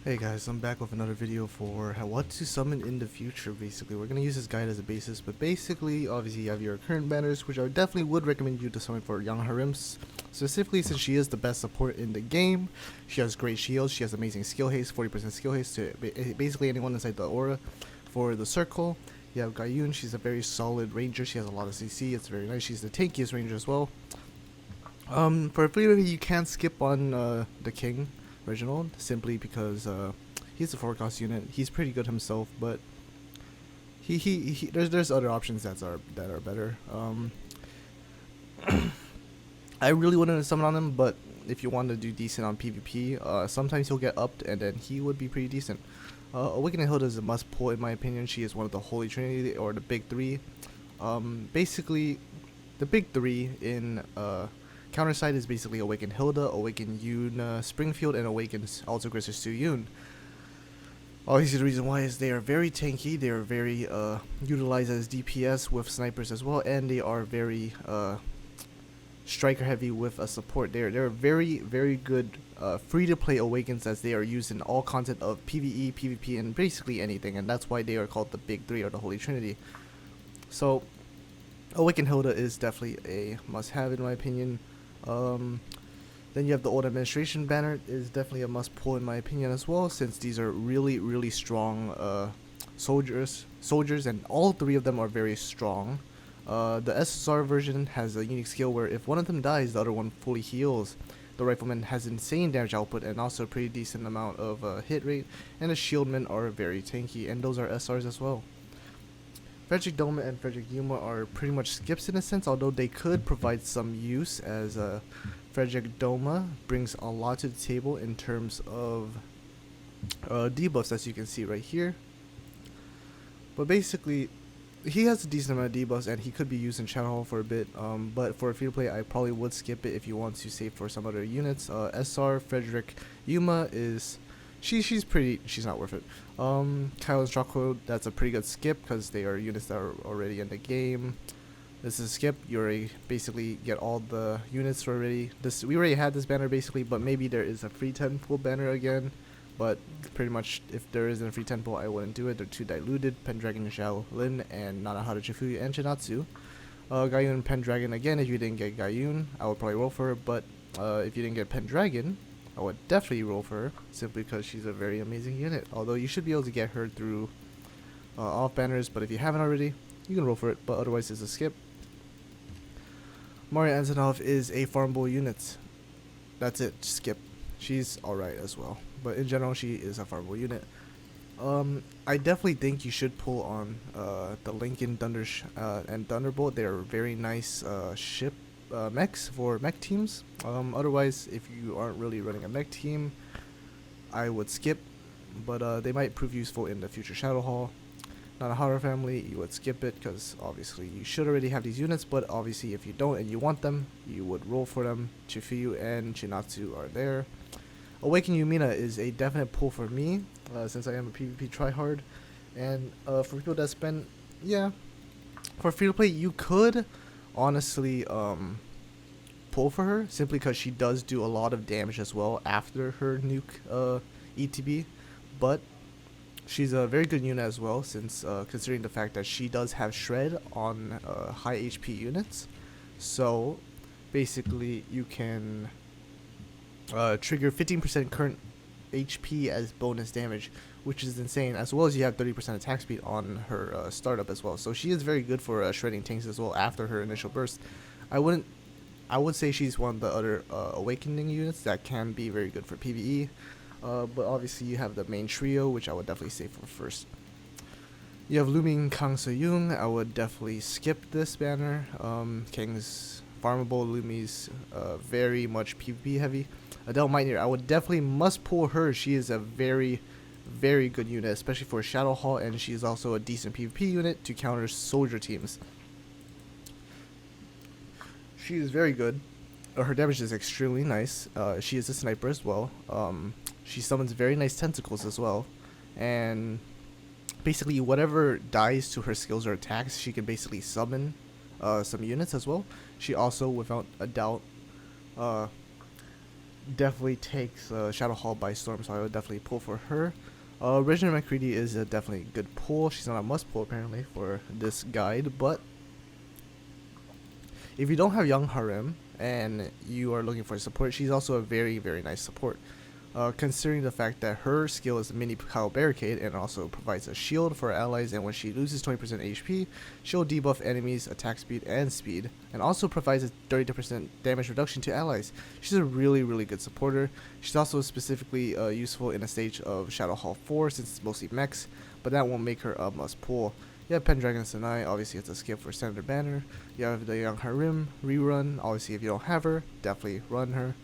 Hey guys, I'm back with another video for what to summon in the future. Basically, we're gonna use this guide as a basis, but basically, obviously, you have your current banners, which I definitely would recommend you to summon for Young Harims, specifically since she is the best support in the game. She has great shields, she has amazing skill haste, 40% skill haste to basically anyone inside the aura. For the circle, you have Gayun. She's a very solid ranger. She has a lot of CC. It's very nice. She's the tankiest ranger as well. For Fleer, you can't skip on the King Reginald simply because he's a forecast unit. He's pretty good himself, but there's other options that are better. I really wouldn't have summoned on him, but if you want to do decent on PvP, sometimes he'll get upped, and then he would be pretty decent. Awakening Hilda is a must pull in my opinion. She is one of the Holy Trinity or the Big Three. Basically, the Big Three in counter side is basically Awaken Hilda, Awaken Yoon Springfield, and Awaken Altergrisser Su Yoon. Obviously, the reason why is they are very tanky, they are very utilized as DPS with snipers as well, and they are very striker heavy with a support. They're very good free to play awakens, as they are used in all content of PvE, PvP, and basically anything, and that's why they are called the Big Three or the Holy Trinity. So Awaken Hilda is definitely a must have in my opinion. Then you have the Old Administration banner is definitely a must pull in my opinion as well, since these are really strong soldiers, and all three of them are very strong. The SSR version has a unique skill where if one of them dies, the other one fully heals. The Rifleman has insane damage output and also a pretty decent amount of hit rate, and the Shieldmen are very tanky, and those are SRs as well. Frederick Doma and Frederick Yuma are pretty much skips in a sense, although they could provide some use, as Frederick Doma brings a lot to the table in terms of debuffs, as you can see right here. But basically, he has a decent amount of debuffs, and he could be used in Channel Hall for a bit. But for free to play, I probably would skip it if you want to save for some other units. SR Frederick Yuma is she's not worth it. Kyle and Choco, that's a pretty good skip because they are units that are already in the game. This is a skip. You already basically get all the units already. We already had this banner basically, but maybe there is a free 10 pool banner again. But pretty much, if there isn't a free 10 pool, I wouldn't do it. They're too diluted. Pendragon, Shaolin, and Nanahara Chifuyu, and Shinatsu. Gayun and Pendragon, again, if you didn't get Gayun, I would probably roll for her. But if you didn't get Pendragon, I would definitely roll for her, simply because she's a very amazing unit. Although you should be able to get her through off banners, but if you haven't already, you can roll for it. But otherwise, it's a skip. Maria Antonov is a farmable unit. That's it. Skip. She's alright as well, but in general, she is a farmable unit. I definitely think you should pull on the Lincoln Thunder and Thunderbolt. They're very nice ship mechs for mech teams. Otherwise, if you aren't really running a mech team, I would skip, but they might prove useful in the future Shadow Hall. Not a horror family, you would skip it because obviously you should already have these units, but obviously if you don't and you want them, you would roll for them. Chifuyu and Chinatsu are there. Awaken Yumina is a definite pull for me, since I am a PvP tryhard. And for people that spend, yeah, for free to play, you could honestly pull for her, simply because she does do a lot of damage as well after her nuke ETB. But she's a very good unit as well, since considering the fact that she does have shred on high HP units. So basically you can trigger 15% current HP as bonus damage, which is insane, as well as you have 30% attack speed on her startup as well. So she is very good for shredding tanks as well after her initial burst. I would say she's one of the other awakening units that can be very good for PvE. But obviously you have the main trio, which I would definitely save for first. You have Looming Kang So-young. I would definitely skip this banner. Kang's farmable, Lumi's very much PvP heavy. Adele Meitner, I would definitely must pull her. She is a very good unit, especially for Shadow Hall, and she is also a decent PvP unit to counter soldier teams. She is very good. Her damage is extremely nice. She is a sniper as well. She summons very nice tentacles as well, and basically whatever dies to her skills or attacks, she can basically summon some units as well. She also, without a doubt, definitely takes Shadow Hall by storm, so I would definitely pull for her. Regina McCready is a definitely good pull. She's not a must pull apparently for this guide, but if you don't have Young Harem and you are looking for support, she's also a very, very nice support. Considering the fact that her skill is Mini Power Barricade and also provides a shield for allies, and when she loses 20% HP, she'll debuff enemies' attack speed and speed, and also provides a 30% damage reduction to allies. She's a really, really good supporter. She's also specifically useful in a stage of Shadow Hall 4 since it's mostly mechs, but that won't make her a must pull. You have Pendragon Sanai, obviously it's a skip for Senator Banner. You have the Young Harem rerun, obviously if you don't have her, definitely run her.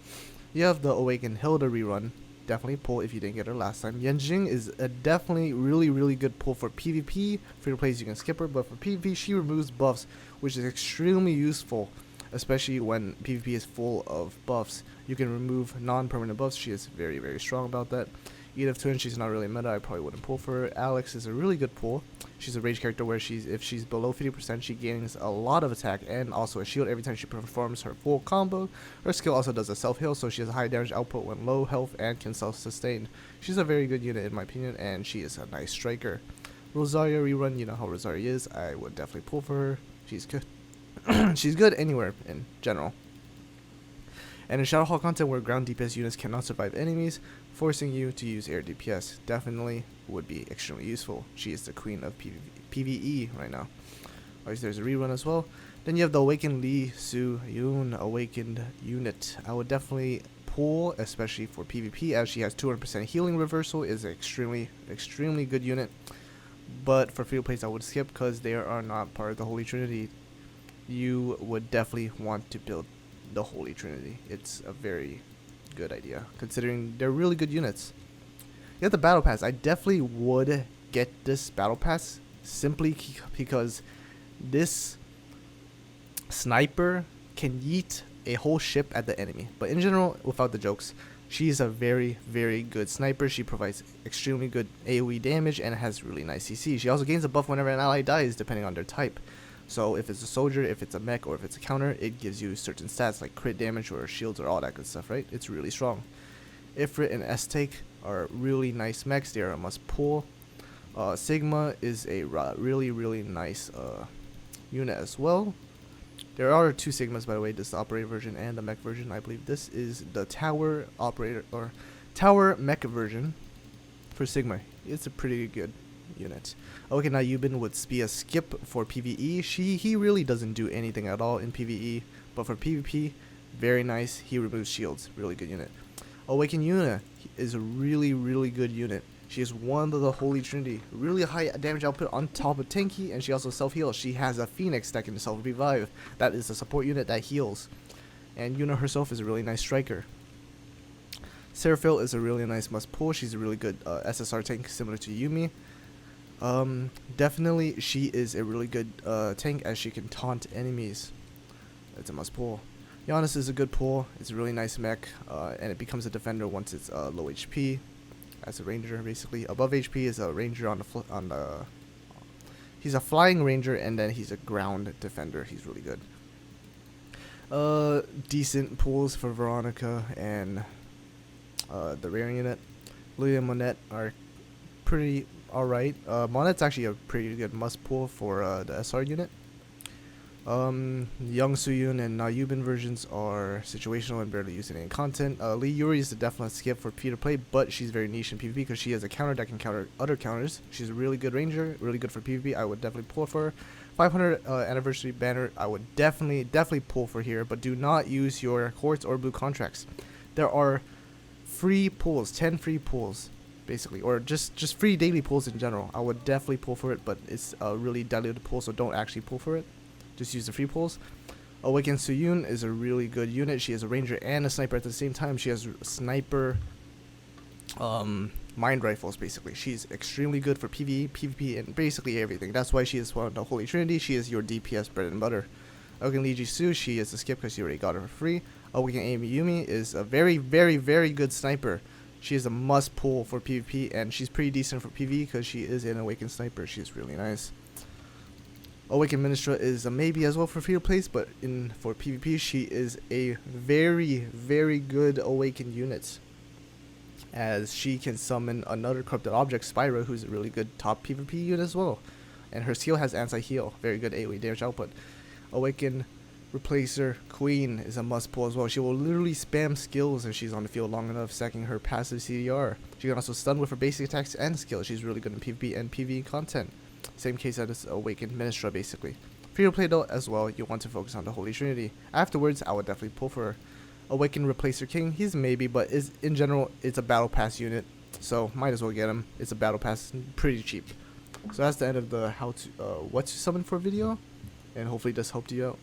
You have the Awakened Hilda rerun, definitely pull if you didn't get her last time. Yanjing is a definitely really, really good pull for PvP. For your plays you can skip her, but for PvP she removes buffs, which is extremely useful, especially when PvP is full of buffs. You can remove non-permanent buffs. She is very, very strong about that. Edith Twin, she's not really meta, I probably wouldn't pull for her. Alex is a really good pull. She's a rage character where if she's below 50%, she gains a lot of attack and also a shield every time she performs her full combo. Her skill also does a self-heal, so she has a high damage output when low health and can self-sustain. She's a very good unit in my opinion, and she is a nice striker. Rosaria rerun, you know how Rosaria is, I would definitely pull for her. She's good. She's good anywhere in general. And in Shadow Hall content where ground DPS units cannot survive enemies, forcing you to use air DPS definitely would be extremely useful. She is the queen of PvE right now. Obviously there's a rerun as well. Then you have the Awakened Lee Su-yoon Awakened unit. I would definitely pull, especially for PvP, as she has 200% healing reversal, is an extremely good unit. But for field plays I would skip because they are not part of the Holy Trinity. You would definitely want to build the Holy Trinity. It's a very good idea considering they're really good units. You have the battle pass. I definitely would get this battle pass simply because this sniper can yeet a whole ship at the enemy. But in general, without the jokes, she's a very, very good sniper. She provides extremely good AoE damage and has really nice CC. She also gains a buff whenever an ally dies depending on their type. So if it's a soldier, if it's a mech, or if it's a counter, it gives you certain stats like crit damage or shields or all that good stuff, right? It's really strong. Ifrit and S-Take are really nice mechs. They are a must pull. Sigma is a really, really nice unit as well. There are two Sigmas, by the way. This is the operator version and the mech version. I believe this is the tower operator or tower mech version for Sigma. It's a pretty good unit. Okay, now Yubin would be a skip for PvE. He really doesn't do anything at all in PvE, but for PvP, very nice. He removes shields, really good unit. Awakened Yuna is a really, really good unit. She is one of the Holy Trinity, really high damage output on top of tanky, and she also self-heals. She has a Phoenix that can self-revive. That is a support unit that heals. And Yuna herself is a really nice striker. Seraphil is a really nice must pull. She's a really good SSR tank similar to Yumi. Definitely she is a really good tank as she can taunt enemies. It's a must pull. Giannis is a good pull. It's a really nice mech, and it becomes a defender once it's low HP. As a ranger, basically. Above HP is a ranger on the he's a flying ranger, and then he's a ground defender. He's really good. Decent pulls for Veronica and the rare unit. Lily and Monette are pretty alright. Monette's actually a pretty good must pull for the SR unit. Young Suyun and Nayubin versions are situational and barely used in any content. Lee Yuri is a definite skip for Peter play, but she's very niche in PvP because she has a counter that can counter other counters. She's a really good ranger, really good for PvP. I would definitely pull for her. 500 anniversary banner, I would definitely pull for here, but do not use your quartz or blue contracts. There are free pulls, 10 free pulls basically, or just free daily pulls in general. I would definitely pull for it, but it's a really diluted pull, so don't actually pull for it. Just use the free pulls. Awakened Suyun is a really good unit. She has a ranger and a sniper at the same time. She has sniper mind rifles, basically. She's extremely good for PvE, PvP, and basically everything. That's why she is one of the Holy Trinity. She is your DPS bread and butter. Awakened Lee Jisoo, she is a skip because you already got her for free. Awakened Amy Yumi is a very, very, very good sniper. She is a must pull for PvP, and she's pretty decent for PvE because she is an Awakened sniper. She's really nice. Awakened Ministra is a maybe as well for free to place, but for PvP she is a very good awakened unit, as she can summon another corrupted object, Spyro, who's a really good top PvP unit as well, and her skill has anti-heal, very good AoE damage output. Awakened Replacer Queen is a must pull as well. She will literally spam skills if she's on the field long enough, stacking her passive CDR. She can also stun with her basic attacks and skills. She's really good in PvP and PvE content. Same case as Awakened Ministra, basically. Free to play though as well, you want to focus on the Holy Trinity. Afterwards, I would definitely pull for her. Awakened Replacer King, he's maybe, but in general, it's a battle pass unit, so might as well get him. It's a battle pass, pretty cheap. So that's the end of the what to summon for video, and hopefully this helped you out.